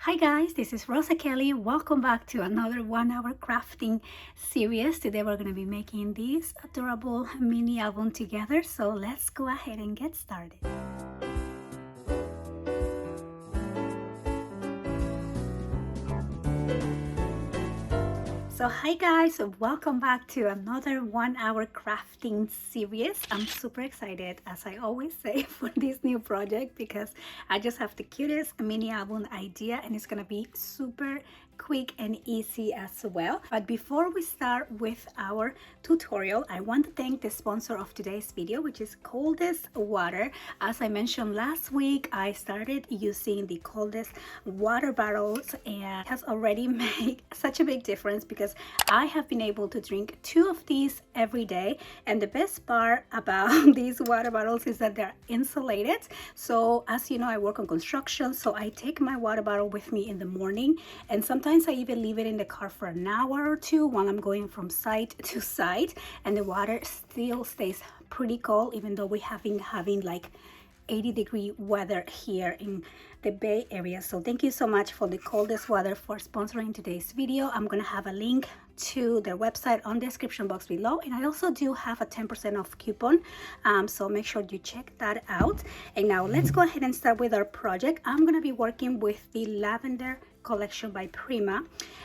Hi guys, this is Rosa Kelly. Welcome back to another 1 hour crafting series. Today we're going to be making this adorable mini album together. So let's go ahead and get started. So hi guys, welcome back to another 1 hour crafting series. I'm super excited, as I always say, for this new project because I just have the cutest mini album idea and it's gonna be super quick and easy as well. But before we start with our tutorial, I want to thank the sponsor of today's video, which is Coldest Water. As I mentioned last week, I started using the Coldest water bottles and it has already made such a big difference because I have been able to drink 2 of these every day. And the best part about these water bottles is that they're insulated. So as you know, I work on construction, so I take my water bottle with me in the morning, and sometimes I even leave it in the car for an hour or two while I'm going from site to site, and the water still stays pretty cold even though we have been having like 80-degree weather here in the Bay Area. So thank you so much for the Coldest Water for sponsoring today's video. I'm gonna have a link to their website on the description box below, and I also do have a 10% off coupon, so make sure you check that out. And now let's go ahead and start with our project. I'm gonna be working with the Lavender collection by Prima,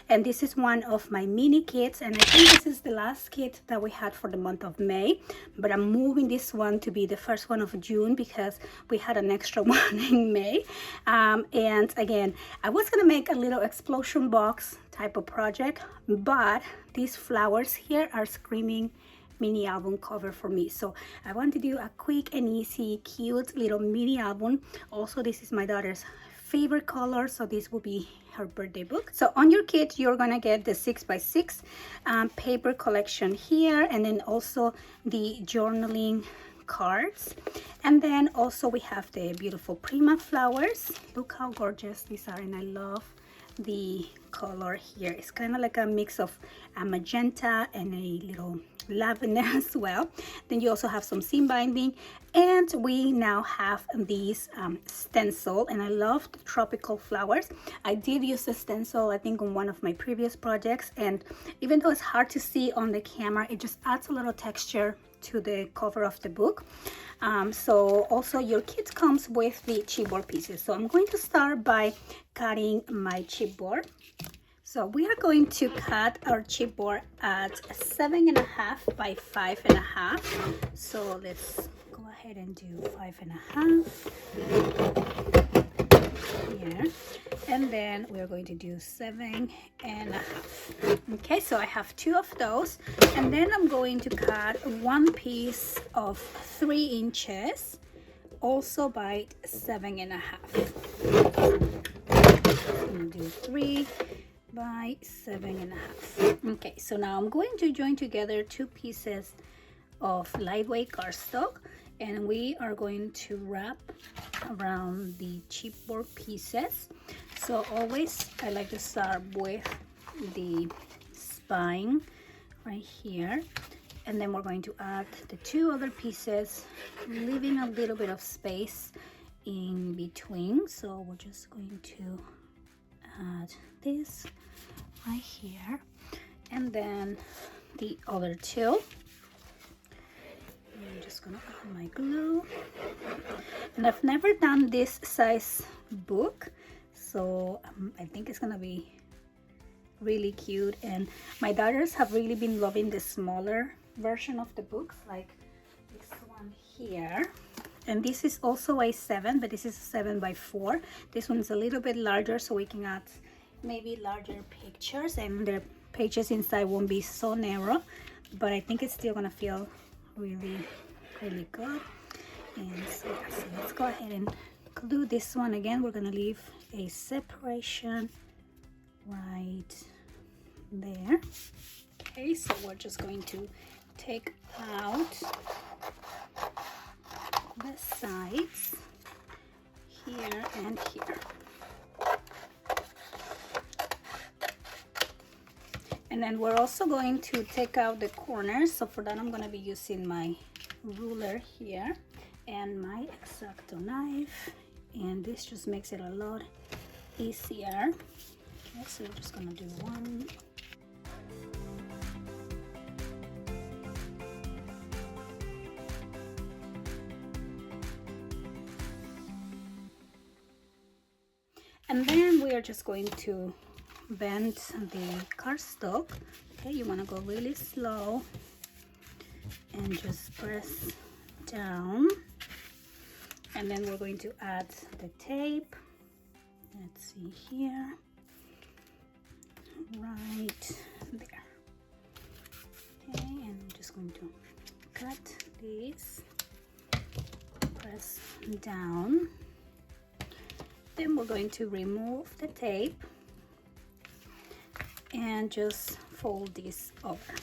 and this is one of my mini kits, and I think this is the last kit that we had for the month of May, but I'm moving this one to be the first one of June because we had an extra one in May. And again, I was gonna make a little explosion box type of project, but these flowers here are screaming mini album cover for me, so I want to do a quick and easy cute little mini album. Also, this is my daughter's favorite color, so this will be her birthday book. So on your kit you're gonna get the 6x6 paper collection here, and then also the journaling cards, and then also we have the beautiful Prima Flowers. Look how gorgeous these are, and I love the color here. It's kind of like a mix of a magenta and a little lavender as well. Then you also have some seam binding, and we now have these stencil, and I love the tropical flowers. I did use the stencil I think on one of my previous projects, and even though it's hard to see on the camera, it just adds a little texture to the cover of the book. So also your kit comes with the chipboard pieces. So I'm going to start by cutting my chipboard. So we are going to cut our chipboard at 7.5 by 5.5. So let's go ahead and do 5.5 here, and then we're going to do 7.5. Okay, so I have 2 of those, and then I'm going to cut one piece of 3 inches, also by 7.5. I'm gonna do 3 by 7.5. Okay, so now I'm going to join together 2 pieces of lightweight cardstock, and we are going to wrap around the chipboard pieces. So always I like to start with the spine right here, and then we're going to add the 2 other pieces, leaving a little bit of space in between. So we're just going to add this right here, and then the other 2. I'm just gonna add my glue, and I've never done this size book, so I think it's gonna be really cute. And my daughters have really been loving the smaller version of the books, like this one here. And this is also a 7, but this is a 7 by 4. This one's a little bit larger, so we can add maybe larger pictures, and the pages inside won't be so narrow, but I think it's still gonna feel really good. And so let's go ahead and glue this one. Again, we're gonna leave a separation right there. Okay, so we're just going to take out the sides here and here. And then we're also going to take out the corners. So for that, I'm going to be using my ruler here and my X-Acto knife, and this just makes it a lot easier. Okay, so we're just gonna do one. And then we are just going to bend the cardstock. Okay, you want to go really slow and just press down. And then we're going to add the tape. Let's see here, right there. Okay, and I'm just going to cut this, press down. Then we're going to remove the tape and just fold this over.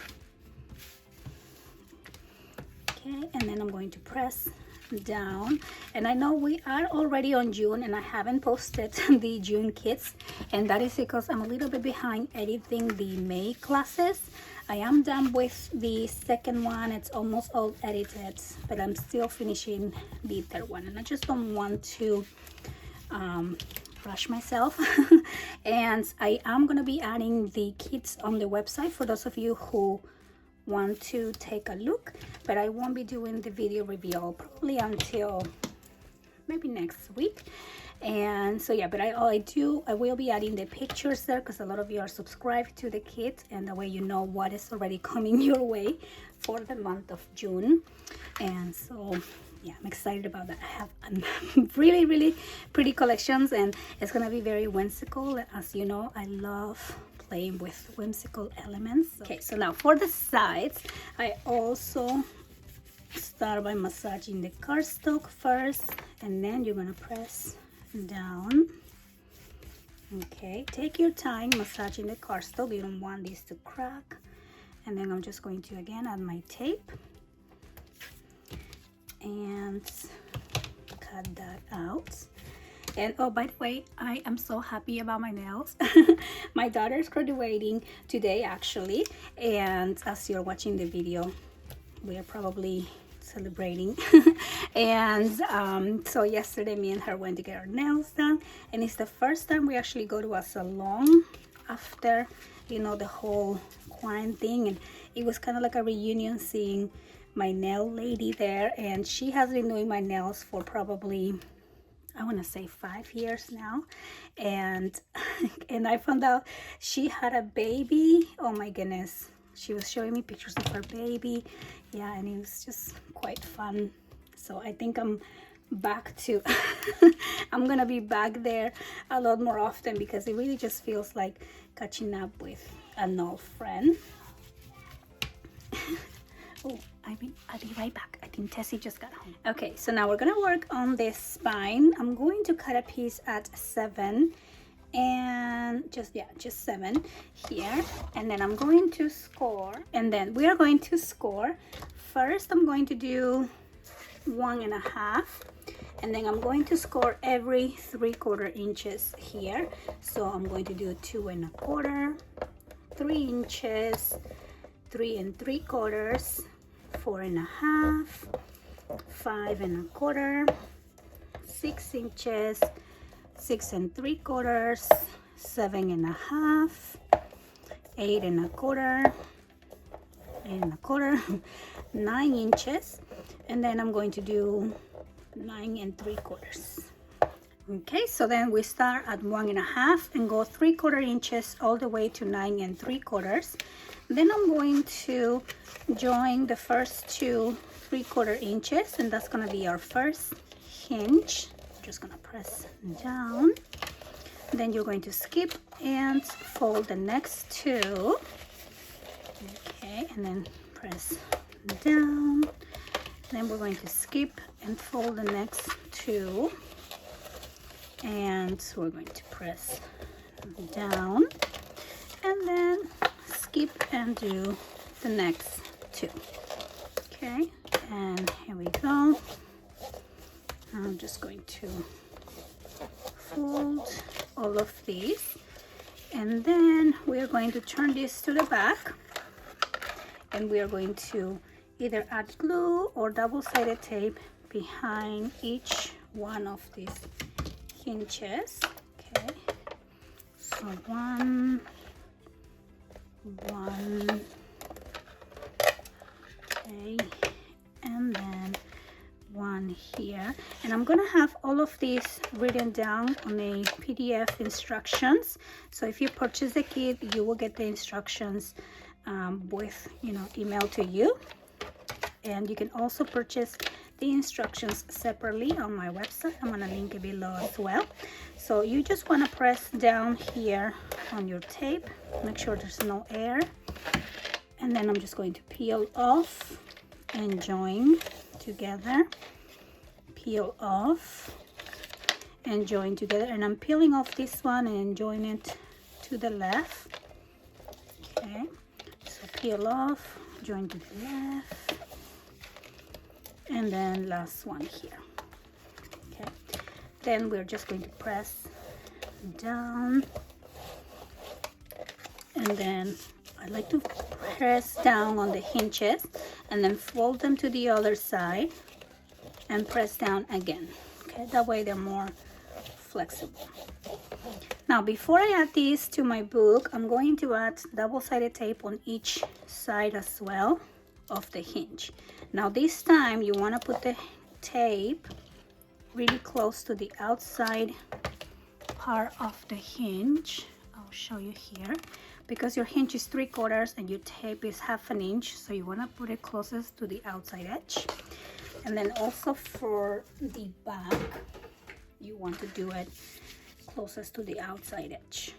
Okay, and then I'm going to press down. And I know we are already on June and I haven't posted the June kits, and that is because I'm a little bit behind editing the May classes. I am done with the second one, it's almost all edited, but I'm still finishing the third one, and I just don't want to rush myself. And I am going to be adding the kits on the website for those of you who want to take a look, but I won't be doing the video reveal probably until maybe next week. And so yeah, but I will be adding the pictures there because a lot of you are subscribed to the kit, and that way you know what is already coming your way for the month of June. And so yeah, I'm excited about that. I have really pretty collections, and it's gonna be very whimsical. As you know, I love playing with whimsical elements. Okay, so now for the sides, I also start by massaging the cardstock first, and then you're gonna press down. Okay, take your time massaging the cardstock. You don't want this to crack. And then I'm just going to again add my tape and cut that out. And oh, by the way, I am so happy about my nails. My daughter's graduating today actually, and as you're watching the video, we are probably celebrating. And so yesterday me and her went to get our nails done, and it's the first time we actually go to a salon after, you know, the whole quarantine thing, and it was kind of like a reunion seeing my nail lady there. And she has been doing my nails for probably, I want to say 5 years now. And I found out she had a baby. Oh my goodness, she was showing me pictures of her baby. Yeah, and it was just quite fun. So I think I'm back to I'm gonna be back there a lot more often, because it really just feels like catching up with an old friend. Oh, I'll be right back. I think Tessie just got home. Okay, so now we're gonna work on this spine. I'm going to cut a piece at 7, and just 7 here, and then I'm going to score, and then we are going to score. First I'm going to do 1.5, and then I'm going to score every 3/4 inches here. So I'm going to do 2.25, 3 inches, 3 3/4, 4.5, 5.25, 6 inches, 6 3/4, 7.5, 8.25, 8.25, 9 inches, and then I'm going to do 9 3/4. Okay, so then we start at 1.5 and go 3/4 inches all the way to 9 3/4. Then I'm going to join the first 2 3/4 inches, and that's going to be our first hinge. Just going to press down. Then you're going to skip and fold the next 2. Okay, and then press down. Then we're going to skip and fold the next 2, and we're going to press down, and then skip and do the next 2. Okay, and here we go. I'm just going to fold all of these, and then we are going to turn this to the back, and we are going to either add glue or double-sided tape behind each one of these hinges. Okay, So one, okay, and then one here. And I'm gonna have all of these written down on a PDF instructions. So if you purchase the kit, you will get the instructions with, you know, emailed to you. And you can also purchase the instructions separately on my website. I'm gonna link it below as well. So you just want to press down here on your tape, make sure there's no air, and then I'm just going to peel off and join together, peel off and join together. And I'm peeling off this one and join it to the left. Okay, so peel off, join to the left, and then last one here. Okay, then we're just going to press down, and then I like to press down on the hinges and then fold them to the other side and press down again. Okay, that way they're more flexible. Now before I add these to my book, I'm going to add double-sided tape on each side as well of the hinge. Now this time you want to put the tape really close to the outside part of the hinge. I'll show you here, because your hinge is 3/4 and your tape is 1/2 inch, so you want to put it closest to the outside edge. And then also for the back, you want to do it closest to the outside edge.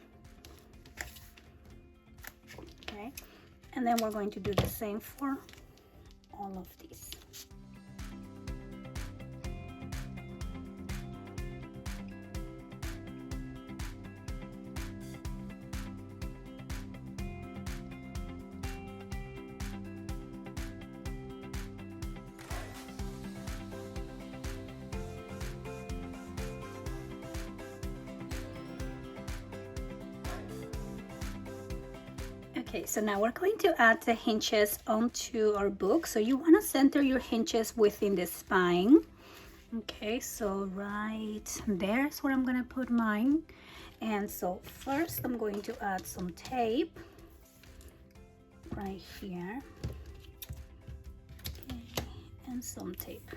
Okay, and then we're going to do the same for all of these. Okay, so now we're going to add the hinges onto our book. So you want to center your hinges within the spine. Okay, so right there is where I'm going to put mine. And so first I'm going to add some tape right here. Okay, and some tape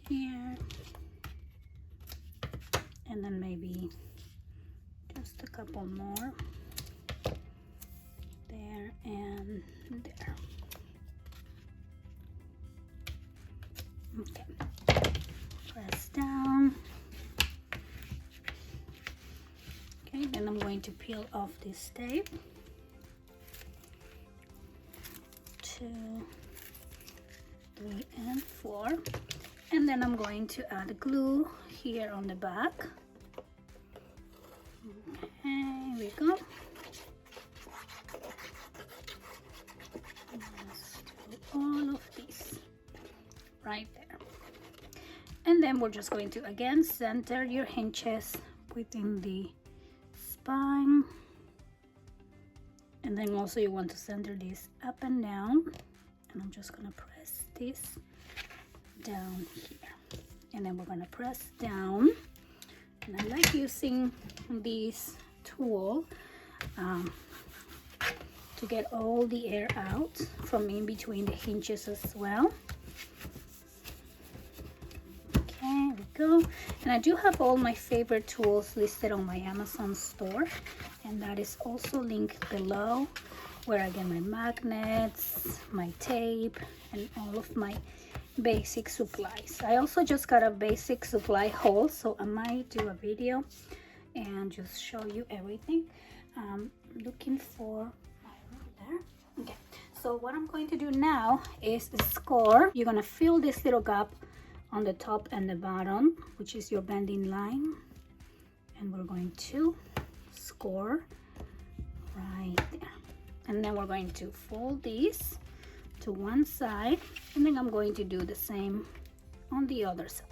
here. And then maybe just a couple more. There and there. Okay, press down. Okay, then I'm going to peel off this tape. 2, 3, and 4. And then I'm going to add glue here on the back. Okay, here we go. All of these right there. And then we're just going to again center your hinges within the spine, and then also you want to center this up and down, and I'm just going to press this down here, and then we're going to press down. And I like using this tool to get all the air out from in between the hinges as well. Okay, here we go. And I do have all my favorite tools listed on my Amazon store, and that is also linked below, where I get my magnets, my tape, and all of my basic supplies. I also just got a basic supply haul, so I might do a video and just show you everything. Looking for there. Okay, so what I'm going to do now is score. You're going to fill this little gap on the top and the bottom, which is your bending line, and we're going to score right there. And then we're going to fold these to one side, and then I'm going to do the same on the other side.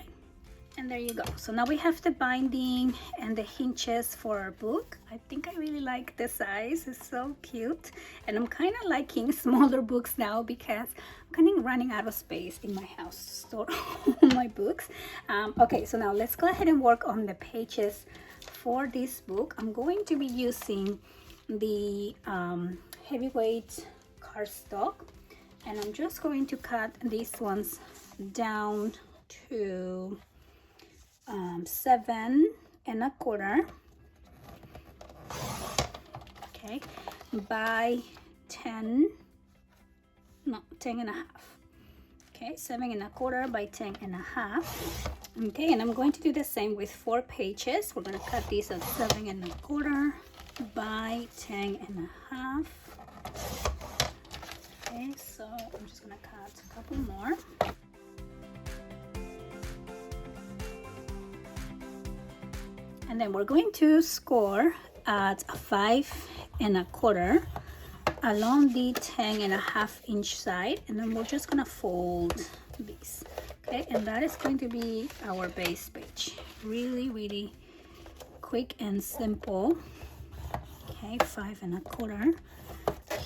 And there you go. So now we have the binding and the hinges for our book. I think I really like the size. It's so cute. And I'm kind of liking smaller books now because I'm kind of running out of space in my house to store all my books. Okay, so now let's go ahead and work on the pages for this book, I'm going to be using the heavyweight cardstock, and I'm just going to cut these ones down to 7 1/4, okay, by 10 and a half. Okay, 7 1/4 by 10 1/2. Okay, and I'm going to do the same with 4 pages. We're going to cut these at 7 1/4 by 10 1/2. Okay, so I'm just going to cut a couple more. And then we're going to score at 5 1/4 along the 10 1/2 inch side, and then we're just gonna fold these. Okay, and that is going to be our base page. Really quick and simple. Okay, 5 1/4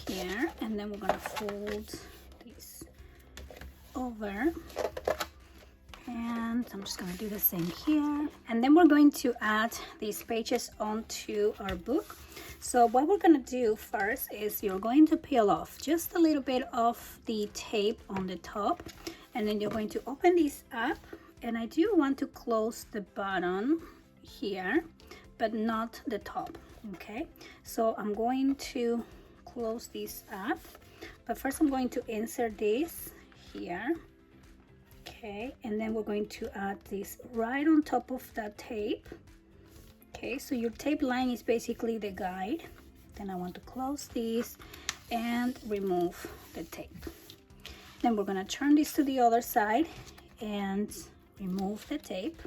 here, and then we're gonna fold these over, and I'm just gonna do the same here. And then we're going to add these pages onto our book. So what we're gonna do first is you're going to peel off just a little bit of the tape on the top, and then you're going to open this up, and I do want to close the bottom here but not the top. Okay, so I'm going to close this up, but first I'm going to insert this here. Okay, and then we're going to add this right on top of that tape. Okay, so your tape line is basically the guide. Then I want to close this and remove the tape. Then we're going to turn this to the other side and remove the tape.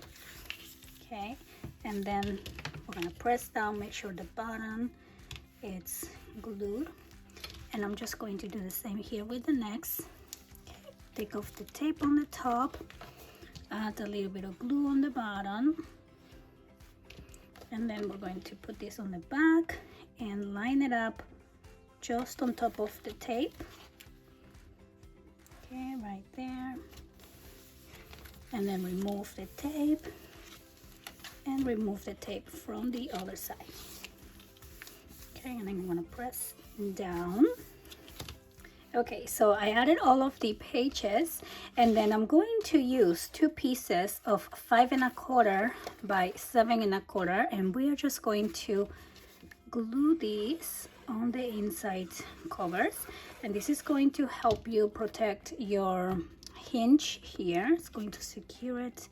Okay, and then we're going to press down, make sure the bottom it's glued. And I'm just going to do the same here with the next. Okay, take off the tape on the top, add a little bit of glue on the bottom, and then we're going to put this on the back and line it up just on top of the tape. Okay, right there. And then remove the tape and remove the tape from the other side. Okay, and I'm going to press down. Okay, so I added all of the pages, and then I'm going to use 2 pieces of 5 1/4 by 7 1/4, and we are just going to glue these on the inside covers, and this is going to help you protect your hinge here. It's going to secure it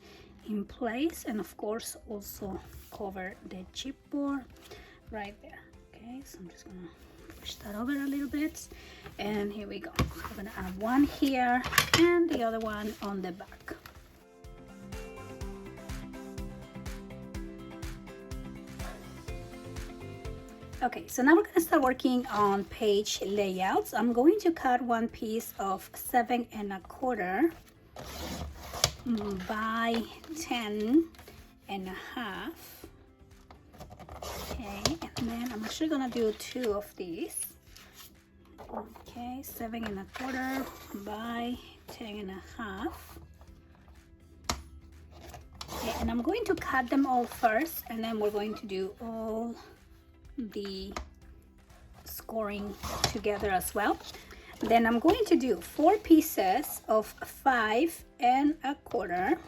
in place, and of course also cover the chipboard right there. Okay, so I'm just gonna push that over a little bit, and here we go. We're gonna add one here and the other one on the back. Okay, so now we're gonna start working on page layouts. I'm going to cut one piece of 7 1/4 by 10 1/2. Okay, and then I'm actually gonna do 2 of these. Okay, 7 1/4 by 10 1/2. Okay, and I'm going to cut them all first, and then we're going to do all the scoring together as well. Then I'm going to do 4 pieces of 5 1/4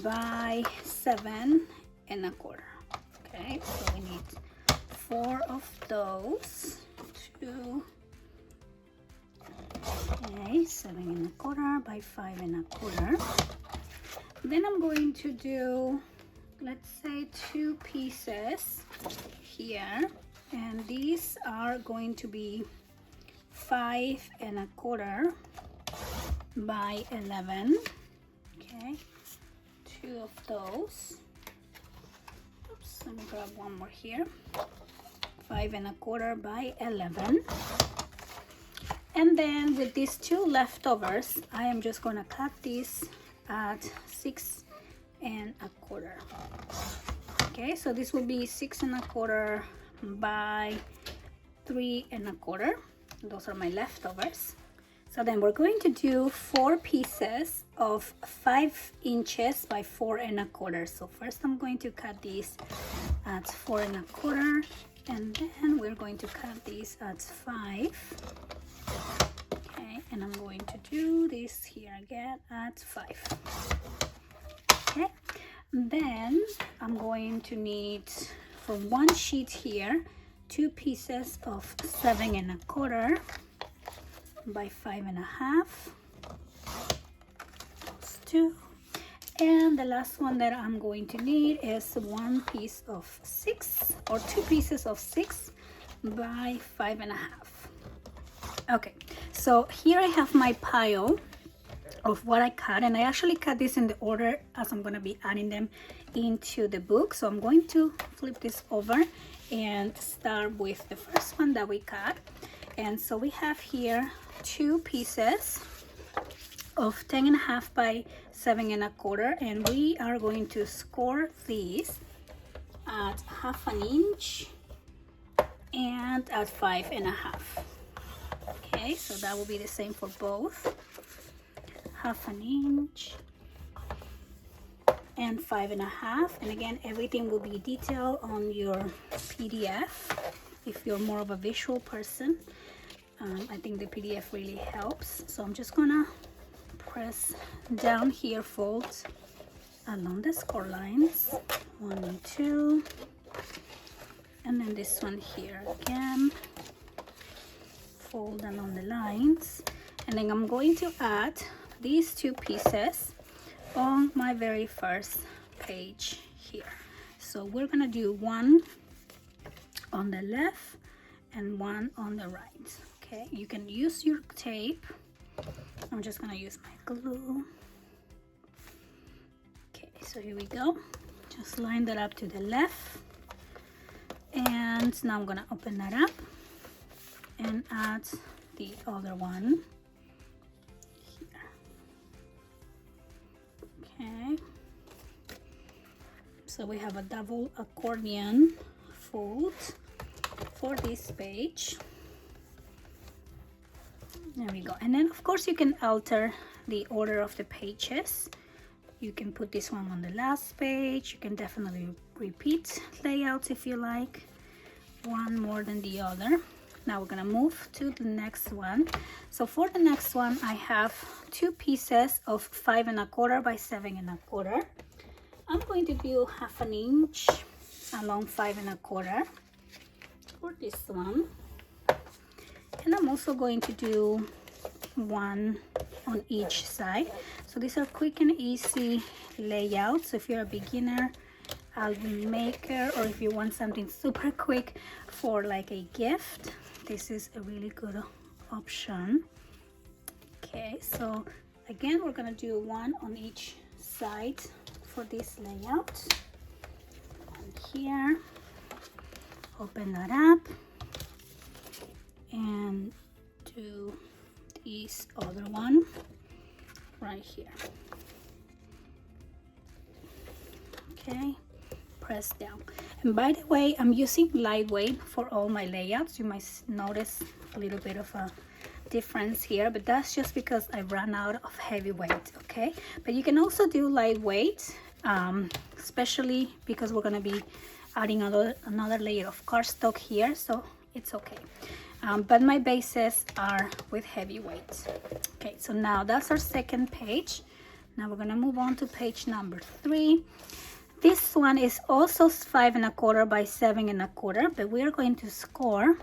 by 7 1/4. Okay, so we need 4 of those. 2. Okay, 7 1/4 by 5 1/4. Then I'm going to do, let's say, 2 pieces here, and these are going to be 5 1/4 by 11. Okay, 2 of those. Oops, let me grab one more here. 5 1/4 by 11. And then with these 2 leftovers, I am just going to cut these at 6 1/4. Okay, so this will be 6 1/4 by 3 1/4. Those are my leftovers. So So then we're going to do 4 pieces of 5 inches by 4 1/4. So first I'm going to cut these at 4 1/4, and then we're going to cut these at 5. Okay, and I'm going to do this here again at 5. Okay, then I'm going to need for one sheet here 2 pieces of 7 1/4 by 5 1/2. Those 2. And the last one that I'm going to need is 1 piece of 6 or 2 pieces of 6 by 5 1/2. Okay, so here I have my pile of what I cut, and I actually cut this in the order as I'm going to be adding them into the book. So I'm going to flip this over and start with the first one that we cut. And so we have here 2 pieces of 10 1/2 by 7 1/4, and we are going to score these at 1/2 inch and at 5 1/2. Okay, so that will be the same for both, 1/2 inch and 5 1/2. And again, everything will be detailed on your PDF if you're more of a visual person. I think the PDF really helps. So I'm just gonna press down here, fold along the score lines, 1 and 2, and then this one here again, fold along the lines, and then I'm going to add these 2 pieces on my very first page here. So we're gonna do 1 on the left and 1 on the right. Okay, you can use your tape. I'm just gonna use my glue. Okay, so here we go. Just line that up to the left, and now I'm gonna open that up and add the other one here. Okay, so we have a double accordion fold for this page. There we go. And then of course you can alter the order of the pages. You can put this one on the last page. You can definitely repeat layouts if you like, one more than the other. Now we're gonna move to the next one. So for the next one, I have 2 pieces of 5 1/4 by 7 1/4. I'm going to do 1/2 inch along 5 1/4 for this one. And I'm also going to do 1 on each side. So these are quick and easy layouts. So if you're a beginner album maker, or if you want something super quick for like a gift, this is a really good option. Okay, so again, we're gonna do 1 on each side for this layout. And here, open that up and do this other one right here. Okay, press down. And by the way, I'm using lightweight for all my layouts. You might notice a little bit of a difference here, but that's just because I ran out of heavyweight. Okay, but you can also do lightweight, especially because we're going to be adding another layer of cardstock here, so it's okay. But my bases are with heavyweight. Okay, so now that's our second page. Now we're gonna move on to page number 3. This one is also 5 1/4 by 7 1/4, but we are going to score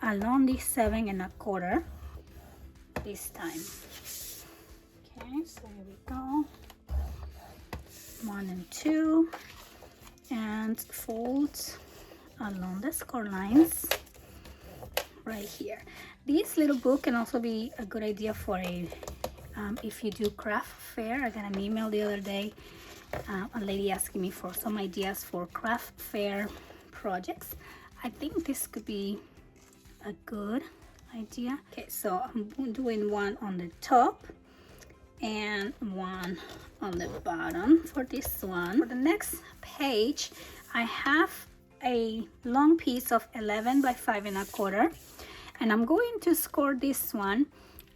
along the 7 1/4 this time. Okay, so here we go. 1 and 2, and fold along the score lines right here. This little book can also be a good idea for a if you do craft fair. I got an email the other day, a lady asking me for some ideas for craft fair projects. I think this could be a good idea. Okay, so I'm doing 1 on the top and 1 on the bottom for this one. For the next page, I have a long piece of 11 by 5 1/4, and I'm going to score this one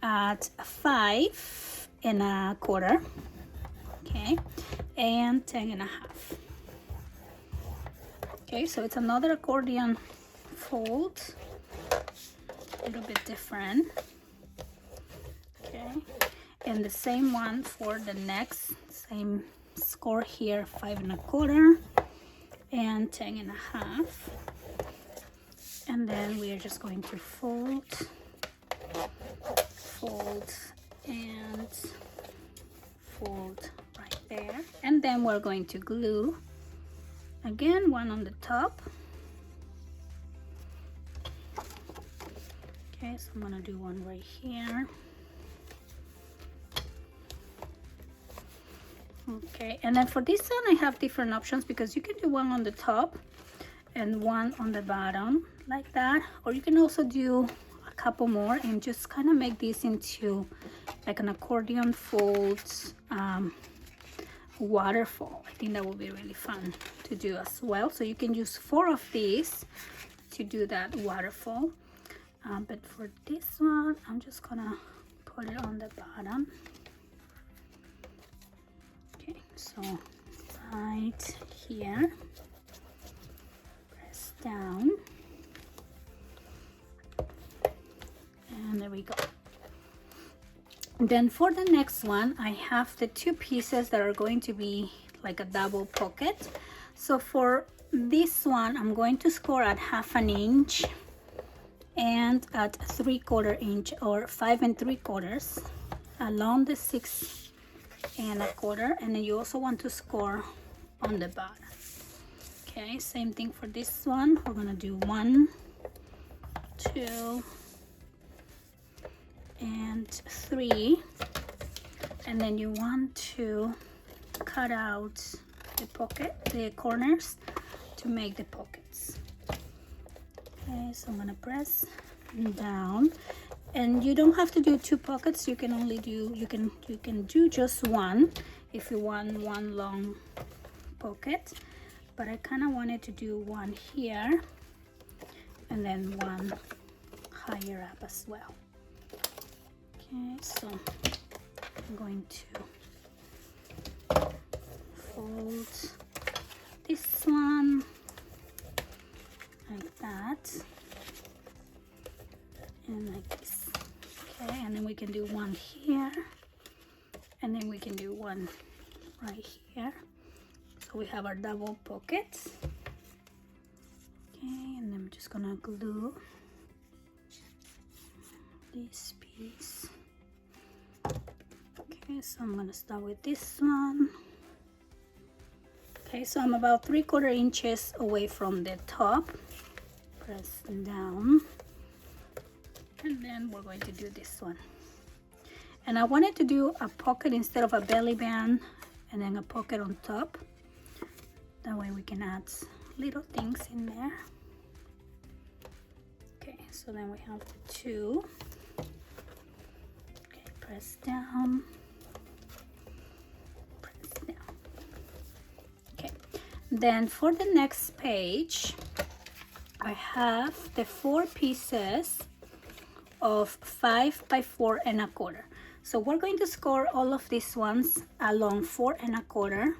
at 5.25, okay, and 10.5. Okay, so it's another accordion fold, a little bit different. Okay, and the same one for the next, same score here, 5.25 and 10.5. And then we are just going to fold, and fold right there. And then we're going to glue again, one on the top. Okay, so I'm gonna do one right here. Okay, and then for this one I have different options, because you can do one on the top and one on the bottom like that, or you can also do a couple more and just kind of make this into like an accordion folds waterfall. I think that will be really fun to do as well. So you can use 4 of these to do that waterfall, but for this one I'm just gonna put it on the bottom. Okay, so right here, press down, and there we go. Then for the next one, I have the 2 pieces that are going to be like a double pocket. So for this one, I'm going to score at 1/2 inch and at 3/4 inch, or 5 3/4 along the 6.25, and then you also want to score on the bottom. Okay, same thing for this one. We're gonna do 1, 2, and 3, and then you want to cut out the corners to make the pockets. Okay, so I'm gonna press down, and you don't have to do 2 pockets. You can only do, you can do just one if you want one long pocket, but I kind of wanted to do one here and then one higher up as well. Okay, so I'm going to fold this one like that, and like this. Okay, and then we can do one here, and then we can do one right here. So we have our double pockets. Okay, and I'm just gonna glue this piece. Okay, so I'm gonna start with this one. Okay, so I'm about 3/4 inches away from the top. Press down, and then we're going to do this one. And I wanted to do a pocket instead of a belly band, and then a pocket on top. That way we can add little things in there. Okay, so then we have the 2. Okay, press down, press down. Okay, then for the next page, I have the 4 pieces of 5 by 4.25. So we're going to score all of these ones along 4.25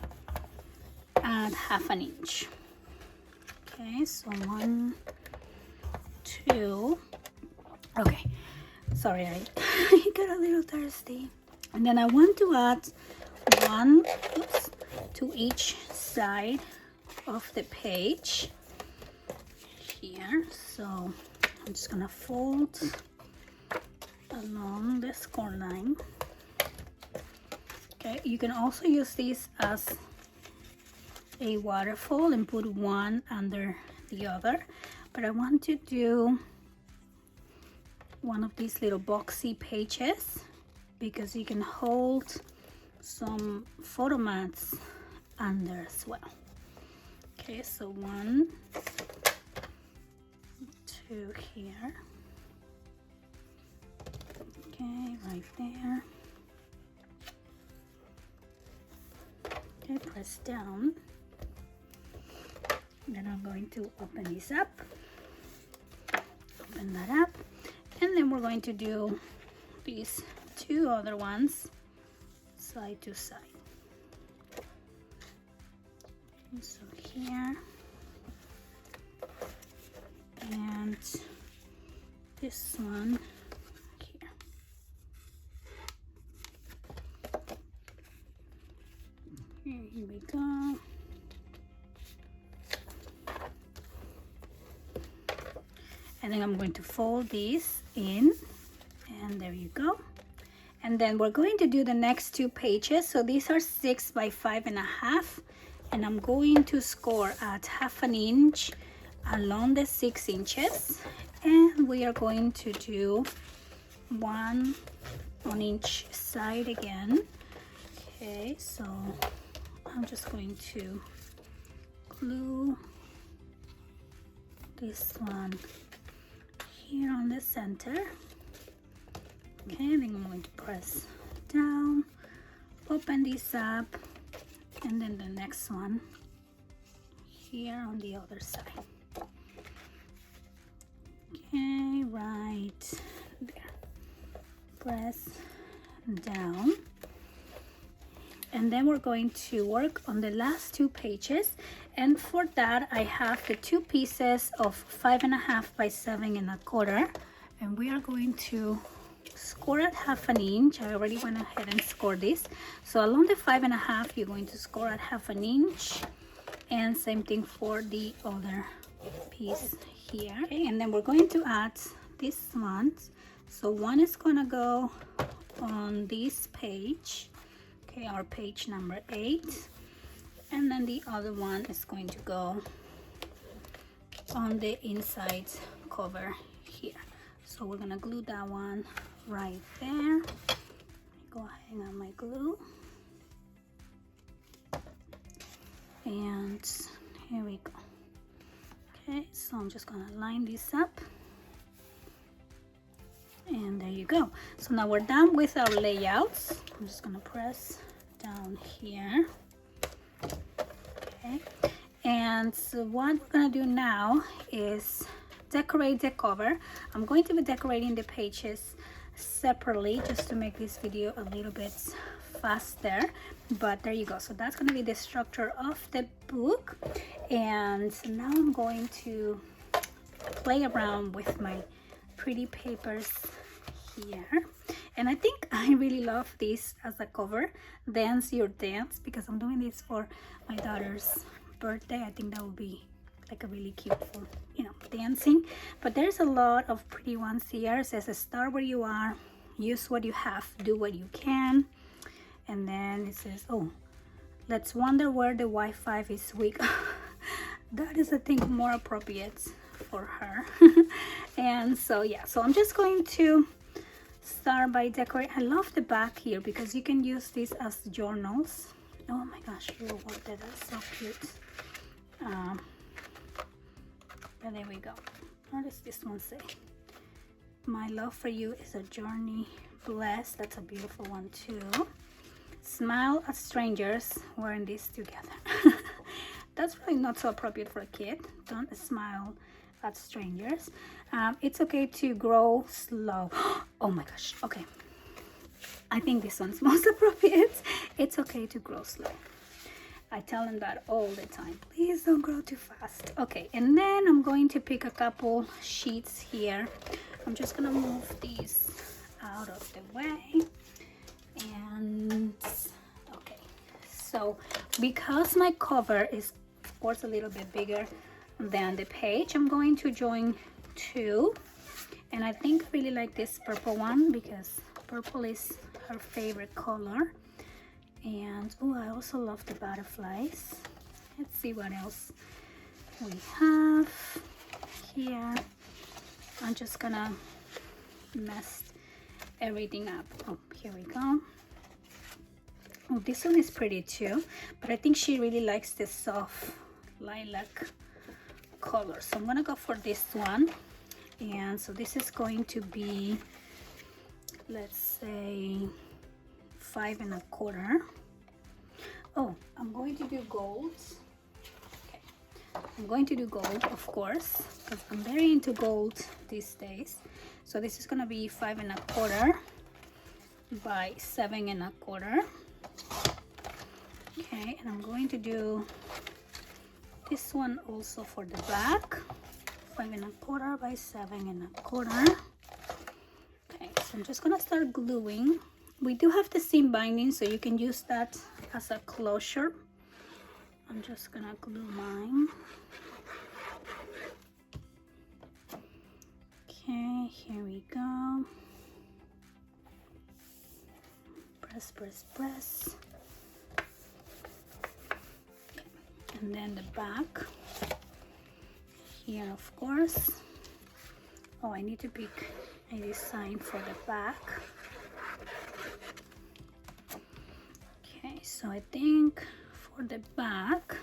at 1/2 inch. Okay, so 1, 2. Okay, sorry, I got a little thirsty. And then I want to add 1 to each side of the page here. So I'm just gonna fold along the score line. Okay, you can also use this as a waterfall and put one under the other, but I want to do one of these little boxy pages because you can hold some photo mats under as well. Okay, so 1, 2 here. Okay, right there. Okay, press down. Then I'm going to open this up. Open that up. And then we're going to do these two other ones side to side. And so here, and this one here. Here we go. And then I'm going to fold these in, and there you go. And then we're going to do the next two pages. So these are 6 by 5.5, and I'm going to score at 1/2 inch along the 6 inches, and we are going to do one on each side again. Okay, so I'm just going to glue this one here on the center. Okay, then I'm going to press down, open this up, and then the next one here on the other side. Okay, right there. Press down. And then we're going to work on the last two pages. And for that, I have the two pieces of 5.5 by 7.25. And we are going to score at 1/2 inch. I already went ahead and scored this. So along the 5.5, you're going to score at 1/2 inch. And same thing for the other piece here. Okay, and then we're going to add this one. So one is gonna go on this page. Okay, our page number 8, and then the other one is going to go on the inside cover here. So we're gonna glue that one right there. Go hang on my glue, and here we go. Okay, so I'm just gonna line this up, and there you go. So now we're done with our layouts. I'm just gonna press down here. Okay, and so what we're gonna do now is decorate the cover. I'm going to be decorating the pages separately just to make this video a little bit faster, but there you go. So that's gonna be the structure of the book, and now I'm going to play around with my pretty papers here. And I think I really love this as a cover, Dance Your Dance, because I'm doing this for my daughter's birthday. I think that would be like a really cute for, you know, dancing. But there's a lot of pretty ones here. It says start where you are, use what you have, do what you can. And then it says, oh, let's wonder where the Wi-Fi is weak. That is, I think, more appropriate for her. And so yeah, so I'm just going to start by decorating. I love the back here because you can use this as journals. Oh my gosh, you want that? That's so cute. But there we go. What does this one say? My love for you is a journey blessed. That's a beautiful one too. Smile at strangers wearing this together. That's really not so appropriate for a kid. Don't smile at strangers. It's okay to grow slow. Oh my gosh. Okay, I think this one's most appropriate. It's okay to grow slow. I tell them that all the time. Please don't grow too fast. Okay, and then I'm going to pick a couple sheets here. I'm just gonna move these out of the way. And okay, so because my cover is of course a little bit bigger than the page, I'm going to join two. And I think I really like this purple one because purple is her favorite color. And oh, I also love the butterflies. Let's see what else we have here. I'm just gonna mess everything up. Oh, here we go. Oh, this one is pretty too, but I think she really likes this soft lilac color, so I'm gonna go for this one. And so this is going to be, let's say, 5.25. Oh, I'm going to do gold. Okay, I'm going to do gold, of course, because I'm very into gold these days. So this is gonna be 5.25. by 7.25. Okay, and I'm going to do this one also for the back, 5.25 by 7.25. Okay, so I'm just gonna start gluing. We do have the seam binding, so you can use that as a closure. I'm just gonna glue mine. Okay, here we go. Press, press, press. And then the back here, of course. Oh, I need to pick a design for the back. Okay, so I think for the back,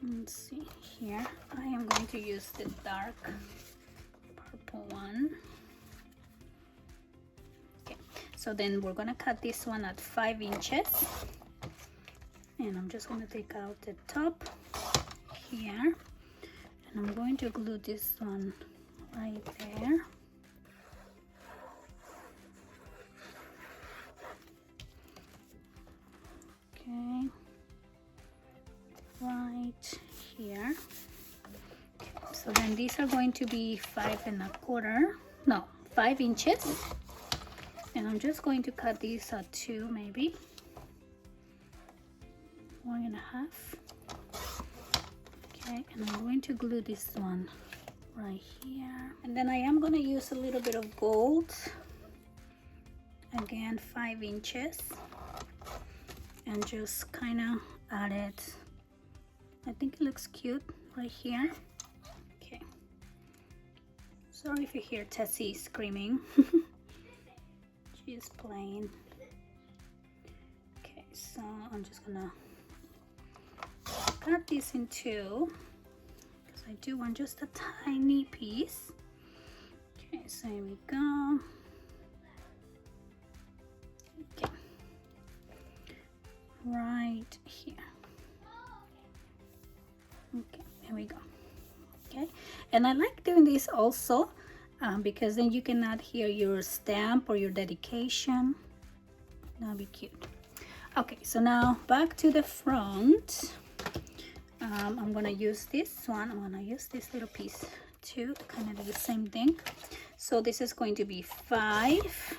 let's see here, I am going to use the dark purple one. Okay, so then we're gonna cut this one at 5 inches. And I'm just going to take out the top here, and I'm going to glue this one right there. Okay, right here. So then these are going to be 5 inches, and I'm just going to cut these at 2, maybe 1.5. Okay, and I'm going to glue this one right here, and then I am going to use a little bit of gold, again 5 inches, and just kind of add it. I think it looks cute right here. Okay, sorry if you hear Tessie screaming. She's playing. Okay, so I'm just gonna cut this in 2 because I do want just a tiny piece. Okay, so here we go. Okay, right here. Okay, here we go. Okay, and I like doing this also because then you can add here your stamp or your dedication. That'll be cute. Okay, so now back to the front. I'm gonna use this one. I'm gonna use this little piece too, kind of do the same thing. So this is going to be 5,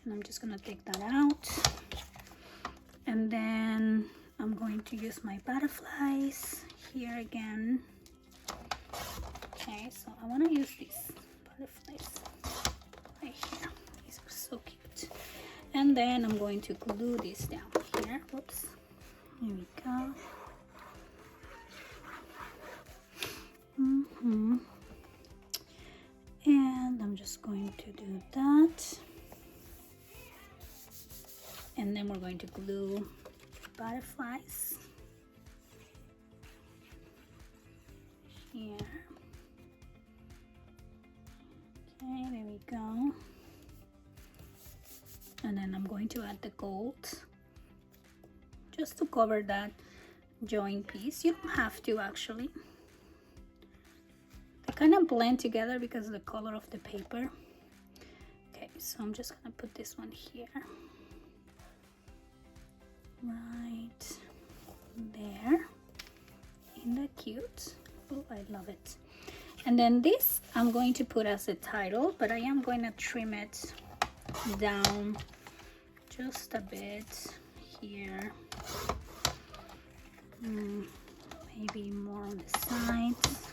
and I'm just gonna take that out, and then I'm going to use my butterflies here again. Okay, so I want to use these butterflies right here. These are so cute. And then I'm going to glue this down here. Whoops. Here we go. And I'm just going to do that. And then we're going to glue butterflies here. Okay, there we go. And then I'm going to add the gold just to cover that join piece. You don't have to actually. They kind of blend together because of the color of the paper. Okay, so I'm just gonna put this one here. Right there. Isn't that cute? Oh, I love it. And then this I'm going to put as a title, but I am going to trim it down just a bit here. Maybe more on the sides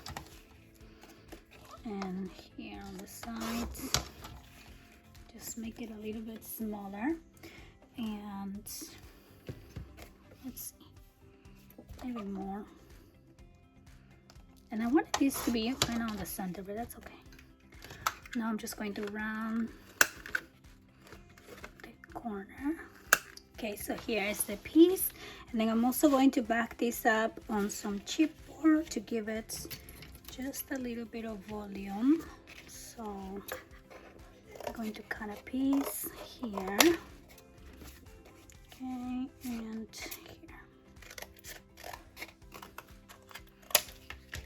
and here on the sides. Just make it a little bit smaller, and let's see, maybe more. And I wanted this to be kind of on the center, but that's okay. Now I'm just going to round the corner. Okay, so here is the piece, and then I'm also going to back this up on some chipboard to give it just a little bit of volume. So I'm going to cut a piece here. Okay, and here.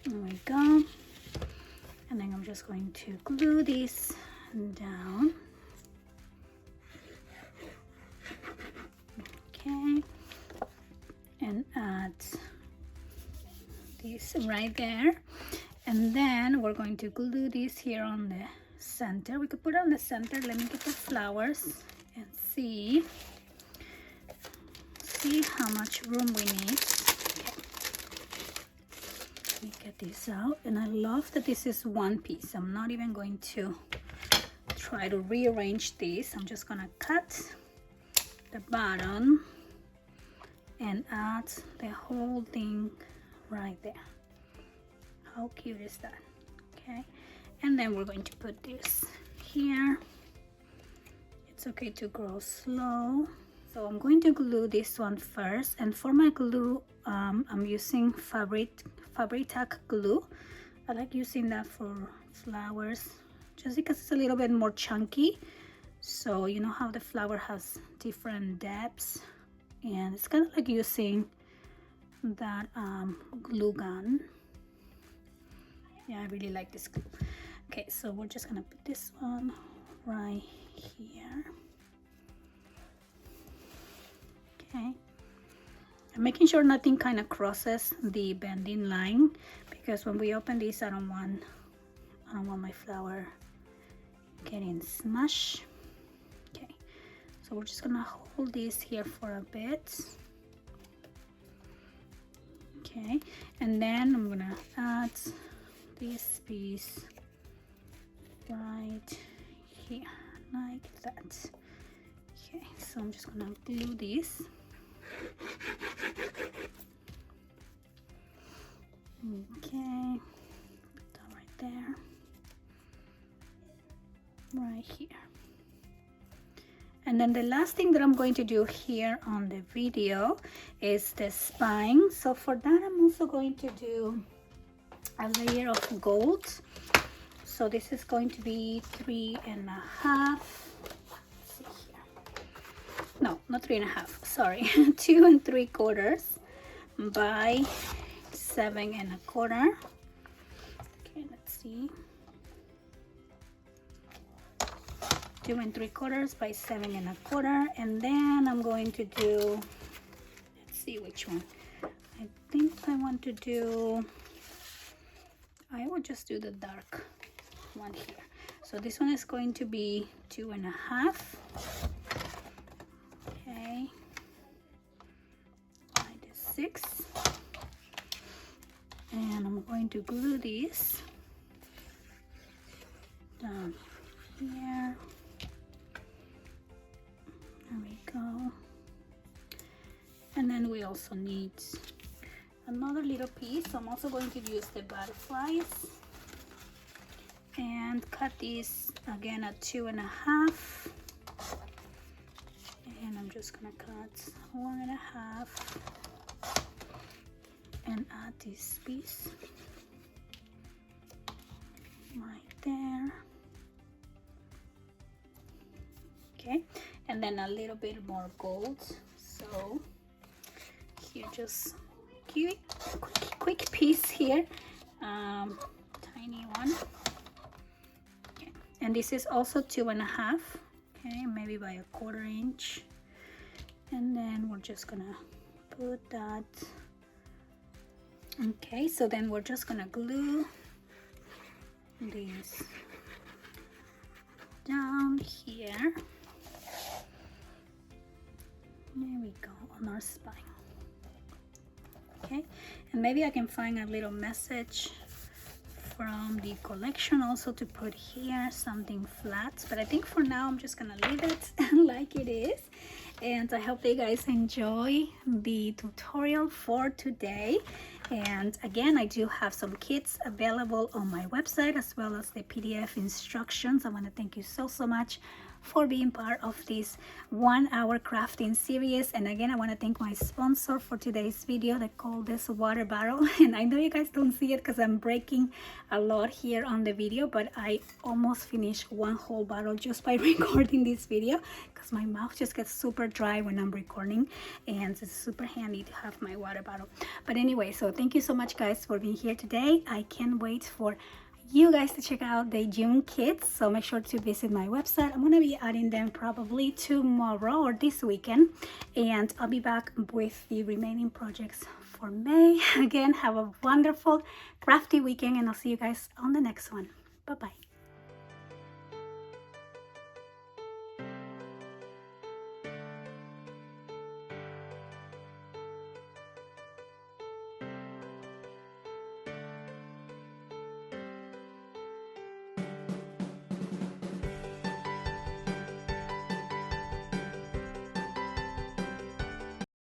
There we go. And then I'm just going to glue this and down. Okay, and add this right there, and then we're going to glue this here on the center. We could put it on the center. Let me get the flowers and see how much room we need. Okay. Let me get this out, and I love that this is one piece. I'm not even going to try to rearrange this. I'm just gonna cut the bottom and add the whole thing right there. How cute is that? Okay, and then we're going to put this here. It's okay to grow slow. So I'm going to glue this one first, and for my glue I'm using Fabri-Tac glue. I like using that for flowers just because it's a little bit more chunky. So you know how the flower has different depths, and it's kind of like using that glue gun. Yeah, I really like this glue. Okay, so we're just gonna put this one right here. Okay, I'm making sure nothing kind of crosses the bending line, because when we open this, I don't want my flower getting smushed. Okay, so we're just gonna hold this here for a bit. Okay, and then I'm gonna add this piece right here like that. Okay, so I'm just gonna glue this. Okay, put that right there, right here. And then the last thing that I'm going to do here on the video is the spine. So for that, I'm also going to do a layer of gold. So this is going to be 3.5. No, not 3.5, sorry, 2 3/4 by 7.25. Okay, let's see, 2 3/4 by 7.25, and then I'm going to do, let's see which one. I think I want to do, I will just do the dark one here. So this one is going to be 2.5. Okay, by the 6, and I'm going to glue these down here. There we go. And then we also need another little piece. So I'm also going to use the butterflies and cut these again at 2.5. And I'm just gonna cut 1.5 and add this piece right there. Okay, and then a little bit more gold. So here, just quick piece here, tiny one. Okay, and this is also 2.5. Okay, maybe by 1/4 inch. And then we're just gonna put that. Okay, so then we're just gonna glue these down here. There we go, on our spine. Okay, and maybe I can find a little message from the collection also to put here, something flat, but I think for now I'm just gonna leave it like it is. And I hope you guys enjoy the tutorial for today. And again, I do have some kits available on my website, as well as the PDF instructions. I want to thank you so much for being part of this 1-hour crafting series. And again, I want to thank my sponsor for today's video. They call this water bottle, and I know you guys don't see it because I'm breaking a lot here on the video, but I almost finished one whole bottle just by recording this video, because my mouth just gets super dry when I'm recording, and it's super handy to have my water bottle. But anyway, so thank you so much guys for being here today. I can't wait for you guys to check out the June kits, so make sure to visit my website. I'm gonna be adding them probably tomorrow or this weekend, and I'll be back with the remaining projects for May. Again, have a wonderful crafty weekend, and I'll see you guys on the next one. Bye bye.